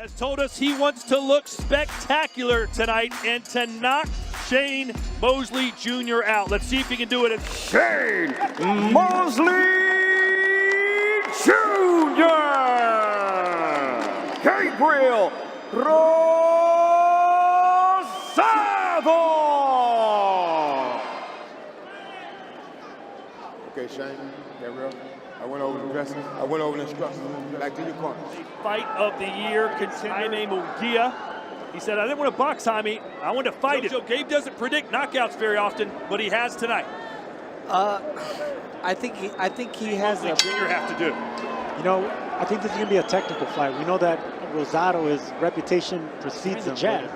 has told us he wants to look spectacular tonight and to knock Shane Mosley Jr. out. Let's see if he can do it. Shane Mosley Jr. Gabriel Rosado. Okay, Shane, Gabriel. I went over the dressing. I went over the instructions. Back to your corner. Fight of the year, Jaime Munguia. He said, I didn't want to box, Jaime. I wanted to fight it. Gabe doesn't predict knockouts very often, but he has tonight. I think he has a Junior have to do. You know, I think this is going to be a technical fight. We know that Rosado, his reputation precedes the jab.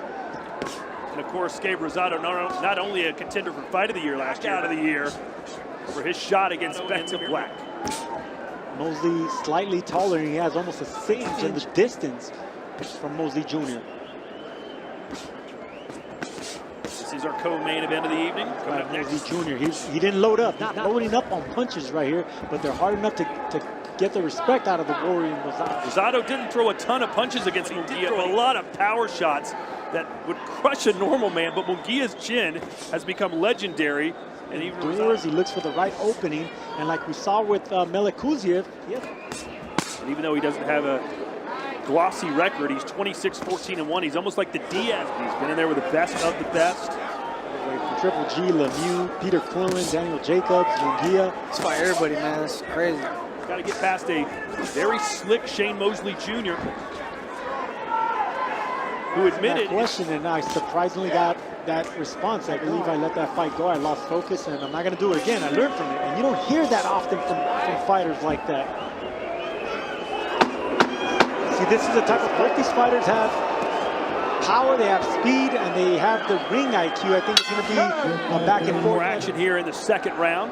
And of course, Gabe Rosado, not only a contender for Fight of the Year last year, out of the year for his shot against Benson Black. Mosley slightly taller, and he has almost a 6 in the distance from Mosley Jr. This is our co-main event of the evening. Mosley Jr. He didn't load up. Not loading up on punches right here, but they're hard enough to get the respect out of the warrior Rosado. Rosado didn't throw a ton of punches against Munguia, but a lot of power shots that would crush a normal man, but Munguia's chin has become legendary. And even he looks for the right opening, and like we saw with Melikuziev, and even though he doesn't have a glossy record, he's 26-14-1. He's almost like the Diaz. He's been in there with the best of the best. Triple G, Lemieux, Peter Quinlan, Daniel Jacobs, Munguia. It's by everybody, man. That's crazy. Got to get past a very slick Shane Mosley Jr., who admitted. Question, and I surprisingly got that response. I believe I let that fight go. I lost focus, and I'm not going to do it again. I learned from it, and you don't hear that often from fighters like that. See, this is the type of, both these fighters have power, they have speed, and they have the ring IQ. I think it's going to be a back and forth. More action here in the second round.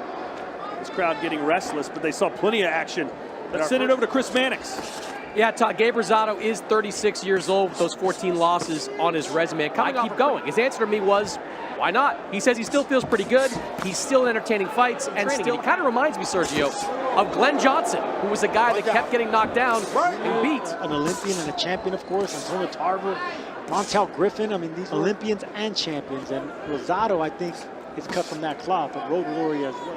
This crowd getting restless, but they saw plenty of action. Let's send it over to Chris Mannix. Yeah, Todd, Gabe Rosado is 36 years old with those 14 losses on his resume. Why keep going? His answer to me was, why not? He says he still feels pretty good. He's still in entertaining fights, and still kind of reminds me, Sergio, of Glenn Johnson, who was a guy that kept getting knocked down and beat. An Olympian and a champion, of course, Antonio Tarver, Montel Griffin. I mean, these Olympians and champions. And Rosado, I think, is cut from that cloth, a road warrior as well.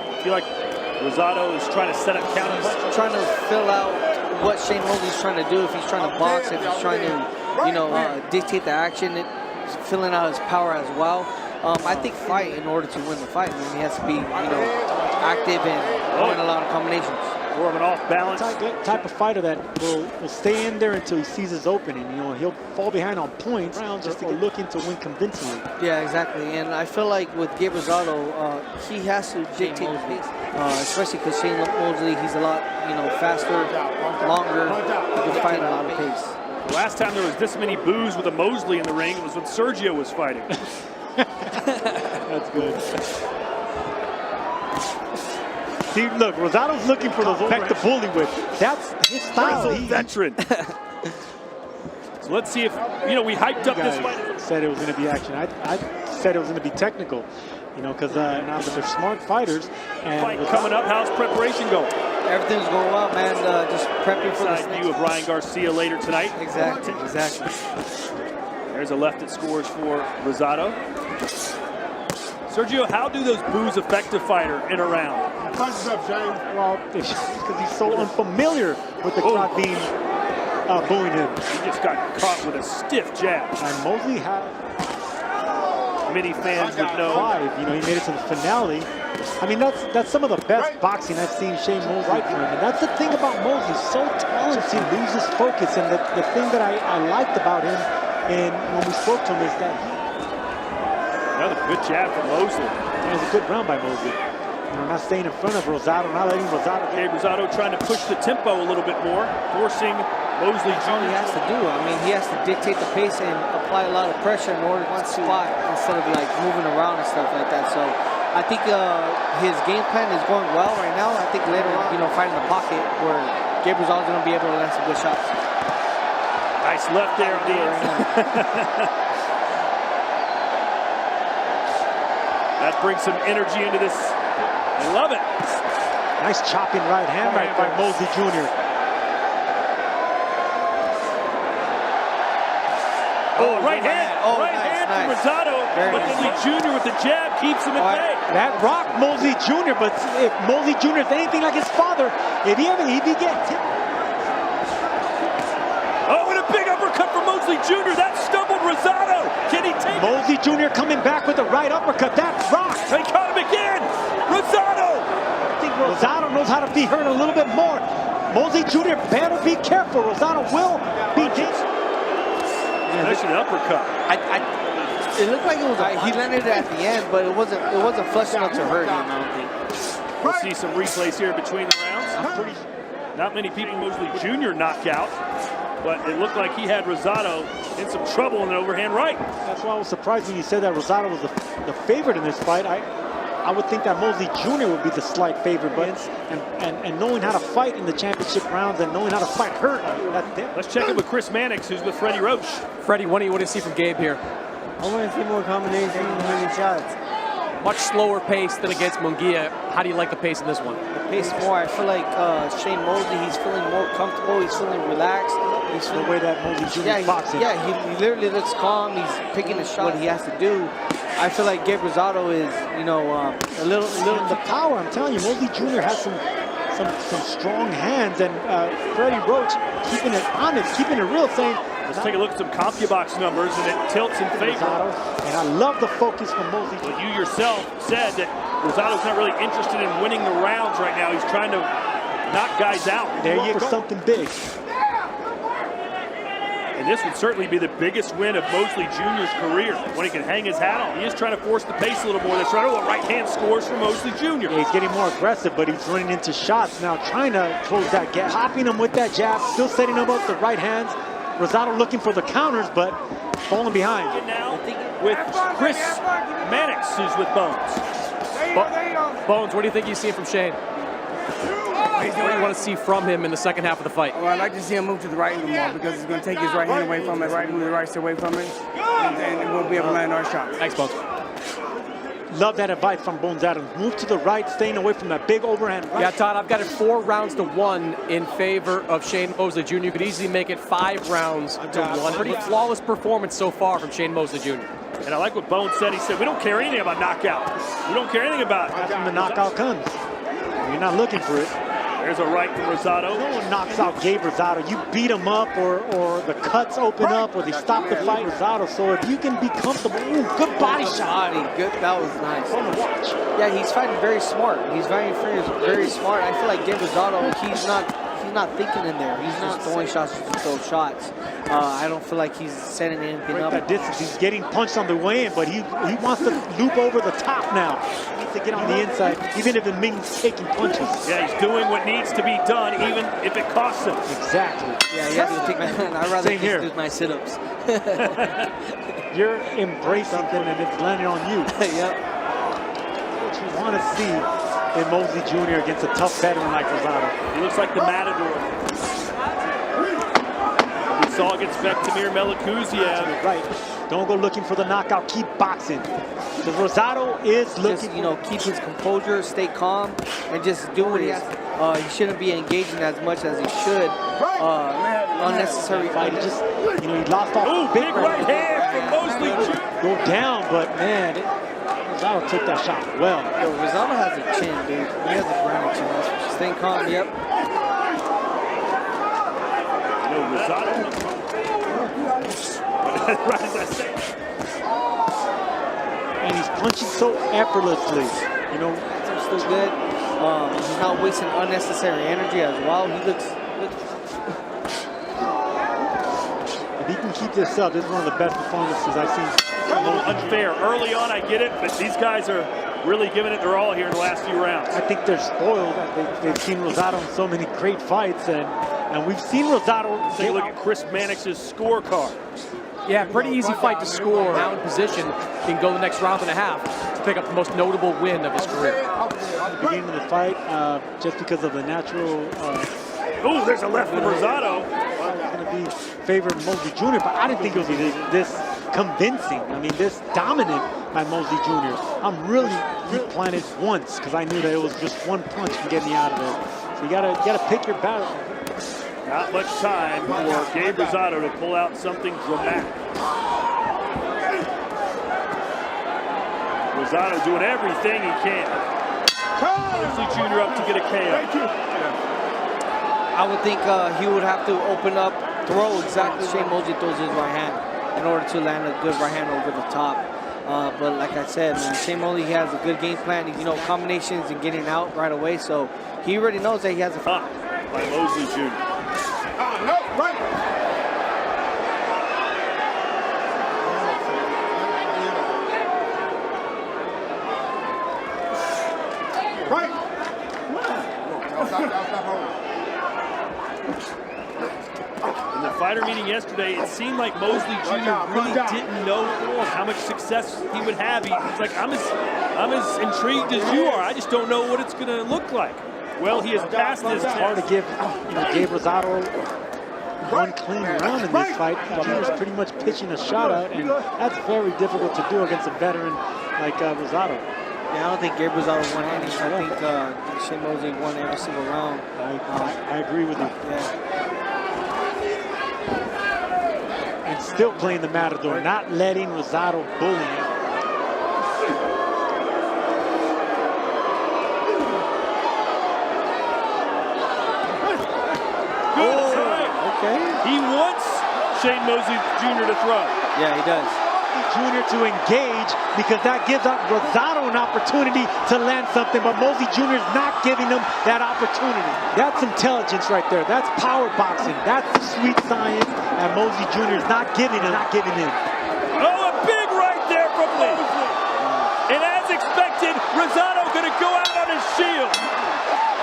I feel like Rosado is trying to set up counters. Trying to fill out what Shane Mosley's trying to do. If he's trying to box, if he's trying to, dictate the action, filling out his power as well. I think fight in order to win the fight. I mean, he has to be, active and doing a lot of combinations. More of an off-balance type of fighter that will stay in there until he sees his opening. He'll fall behind on points just to looking to win convincingly. Yeah, exactly. And I feel like with Gabe Rosado, he has to dictate the pace, especially because Shane Mosley, he's a lot, faster, longer. He can fight at a lot of pace. Last time there was this many boos with a Mosley in the ring, it was when Sergio was fighting. That's good. See, look, Rosado's looking for those peck the bully with. That's his style. He's a veteran. So let's see if, we hyped up this fight. Said it was going to be action. I said it was going to be technical, because now that they're smart fighters. And fight coming up, how's preparation going? Everything's going well, man. Just prepping for the view of Ryan Garcia later tonight. Exactly. There's a left that scores for Rosado. Sergio, how do those boos affect a fighter in a round? Punches up, Shane. Well, because he's so unfamiliar with the crowd being booing him. He just got caught with a stiff jab. And Mosley had many fans would know. 5. He made it to the finale. I mean, that's some of the best boxing I've seen Shane Mosley from him. And that's the thing about Mosley, so talented. He loses focus. And the thing that I liked about him, and when we spoke to him, is that another good jab from Mosley. It was a good round by Mosley. Not staying in front of Rosado, not letting Rosado. Gabe Rosado trying to push the tempo a little bit more, forcing Mosley Jr. He has to do. I mean, he has to dictate the pace and apply a lot of pressure in order to spot instead of moving around and stuff like that. So I think his game plan is going well right now. I think later, fighting the pocket where Gabe Rosado's going to be able to land some good shots. Nice left there on the end. That brings some energy into this. I love it. Nice chopping right hand right by Mosley Jr. Oh, right hand. Oh, right nice, hand nice. from Rosado. Very But nice. Mosley Jr. with the jab keeps him at bay. That rocked Mosley Jr., but if Mosley Jr. is anything like his father, if he gets hit. Oh, and a big uppercut from Mosley Jr. That stumbled Rosado. Can he take it? Mosley Jr. coming back with the right uppercut. That rocked. They caught him again. Rosado. I think Rosado knows how to be hurt a little bit more. Mosley Jr. better be careful. Rosado will be dangerous. Especially the uppercut. It looked like it was. He landed it at the end, but it wasn't flush enough to hurt him. I don't think. We'll see some replays here between the rounds. Not many people Mosley Jr. knocked out, but it looked like he had Rosado in some trouble in an overhand right. That's why I was surprised when you said that Rosado was the favorite in this fight. I would think that Mosley Jr. would be the slight favorite, but and knowing how to fight in the championship rounds and knowing how to fight hurt, that's it. Let's check in with Chris Mannix, who's with Freddie Roach. Freddie, what do you see from Gabe here? I want to see more combinations and many shots. Much slower pace than against Munguia. How do you like the pace in this one? The pace more. I feel like Shane Mosley, he's feeling more comfortable. He's feeling relaxed. He's The way that Mosley Jr. is boxing. he literally looks calm. He's picking the shot. What he has to do. I feel like Gabriel Rosado is, a little. The power, I'm telling you, Mosley Jr. has some strong hands, and Freddie Roach keeping it honest, keeping it real, saying. Let's take a look at some CompuBox numbers, and it tilts in favor. Rosado, and I love the focus from Mosley. But you yourself said that Rosado's not really interested in winning the rounds right now. He's trying to knock guys out. There you go. Something big. And this would certainly be the biggest win of Mosley Jr.'s career when he can hang his hat on. He is trying to force the pace a little more. That's right. Oh, a right hand scores from Mosley Jr. Yeah, he's getting more aggressive, but he's running into shots now, trying to close that gap. Popping him with that jab, still setting him up the right hands. Rosado looking for the counters, but falling behind. Now with Chris Mannix, who's with Bones. Bones, what do you think you see from Shane? What do you want to see from him in the second half of the fight? Well, I'd like to see him move to the right a little more because he's going to take his right hand away from us, move the right away from it, and we'll be able to land our shots. Thanks, Bones. Love that advice from Bones Adams. Move to the right, staying away from that big overhand right. Yeah, Todd, I've got it 4-1 in favor of Shane Mosley Jr. You could easily make it 5 rounds to 1. Pretty flawless performance so far from Shane Mosley Jr. And I like what Bones said. He said, we don't care anything about knockout. We don't care anything about it. That's when the knockout comes. You're not looking for it. There's a right from Rosado. No one knocks out Gabe Rosado. You beat him up, or the cuts open up, or they stop the fight. Rosado. So if you can be comfortable, ooh, good body shot. Good. That was nice. Fun to watch. Yeah, he's fighting very smart. He's very smart. I feel like Gabriel Rosado, he's not thinking in there. He's just throwing shots just to throw shots. I don't feel like he's setting anything up. That distance. He's getting punched on the way in, but he wants to loop over the top now. He needs to get on the inside, even if it means taking punches. Yeah, he's doing what needs to be done, even if it costs him. Exactly. Yeah, he has to take I'd rather Same here. do my sit-ups. You're embracing them, and it's landing on you. Yep. What you want to see in Mosley Jr. against a tough veteran like Rosado. He looks like the Matador. We saw against Bektamir Melikuziev. Right. Don't go looking for the knockout. Keep boxing. Because Rosado is looking. Just, keep his composure, stay calm, and just do what he has to. He shouldn't be engaging as much as he should. Unnecessary fight. Just, he lost off. Ooh, big right hand from Mosley Jr. Go down, but man, Rosado took that shot well. Yo, Rosado has a chin, dude. He has a granite chin. Staying calm, yep. Rosado. Right as I say. And he's punching so effortlessly. That's still good. He's not wasting unnecessary energy as well. He looks. If he can keep this up, this is one of the best performances I've seen. A little unfair. Early on, I get it, but these guys are really giving it their all here in the last few rounds. I think they're spoiled. They've seen Rosado in so many great fights, and we've seen Rosado. Take a look at Chris Mannix's scorecard. Yeah, pretty easy fight to score. Now in position, he can go the next round and a half to pick up the most notable win of his career. At the beginning of the fight, just because of the natural. Oh, there's a left from Rosado. It's going to be favored Mosley Jr., but I didn't think it would be this convincing. I mean, this dominant by Mosley Jr. I'm really planted once because I knew that it was just one punch can get me out of there. So you gotta pick your battle. Not much time for Gabriel Rosado to pull out something dramatic. Rosado doing everything he can. Mosley Jr. up to get a KO. I would think he would have to open up, throw exactly Shane Mosley throws his right hand in order to land a good right hand over the top. But like I said, man, Shane Mosley, he has a good game plan, you know, combinations and getting out right away. So he already knows that he has a Up by Mosley Jr. No, right. Right. In the fighter meeting yesterday, it seemed like Mosley Jr. really didn't know how much success he would have. He's like, I'm as intrigued as you are. I just don't know what it's going to look like. Well, he has passed this It's hard to give Gabriel Rosado one clean run in this fight. Jr.'s pretty much pitching a shot out, and that's very difficult to do against a veteran like Rosado. Yeah, I don't think Gabriel Rosado won any. I think Shane Mosley won every single round. I agree with you. Yeah. And still playing the matador, not letting Rosado bully him. He wants Shane Mosley Jr. to throw. Yeah, he does. Jr. to engage because that gives up Rosado an opportunity to land something, but Mosley Jr. is not giving him that opportunity. That's intelligence right there. That's power boxing. That's the sweet science, and Mosley Jr. is not giving him. Oh, a big right there from Mosley. And as expected, Rosado going to go out on his shield.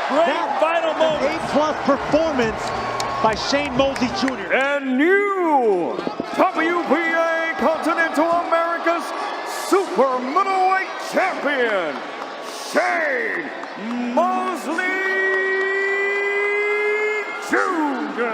Great final moment. A+ performance by Shane Mosley Jr. And new WBA Continental America's Super Middleweight Champion, Shane Mosley Jr.